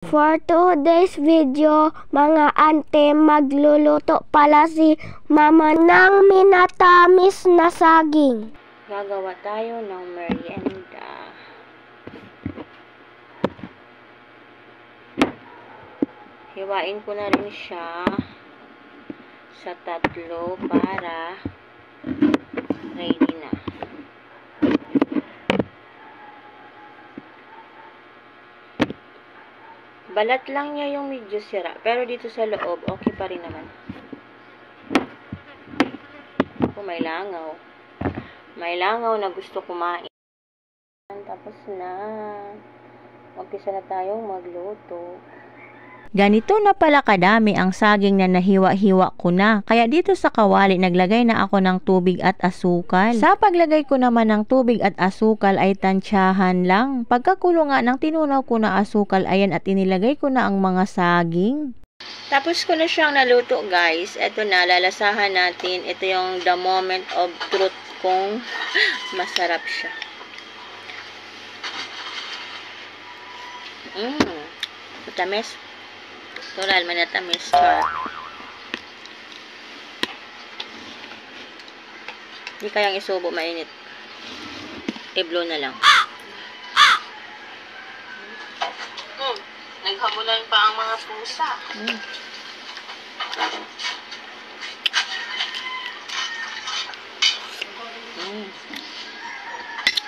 For today's video, mga ante, magluluto pala si mama ng minatamis na saging. Gagawa tayo ng merienda. Hiwain ko na rin siya sa tatlo para ready na. Balat lang niya yung medyo sira, pero dito sa loob, okay pa rin naman. Ako may langaw. May langaw na gusto kumain. Tapos na. Umpisa na tayong magluto. Ganito na pala kadami ang saging na nahiwa-hiwa ko na. Kaya dito sa kawali naglagay na ako ng tubig at asukal. Sa paglagay ko naman ng tubig at asukal ay tansyahan lang. Pagkakulo nga ng tinunaw ko na asukal, ayan, at inilagay ko na ang mga saging. Tapos ko na siyang naluto, guys. Ito na, lalasahan natin. Ito yung the moment of truth kung masarap siya. Matamis. Toral, manatamis. Char. Hindi kayang isubo, mainit. I-blow na lang. Naghabulan pa ang mga pusa.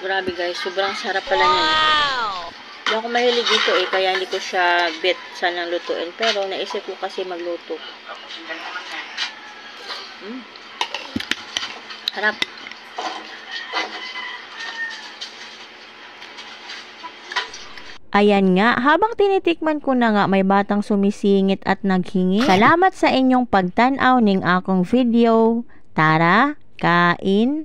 Grabe guys, sobrang sarap pala niya. Hindi ako mahilig dito kaya hindi ko siya bet sanang lutuin. Pero naisip ko kasi magluto. Harap. Ayan nga, habang tinitikman ko na nga, may batang sumisingit at naghingi. Salamat sa inyong pagtanaw ning akong video. Tara, kain!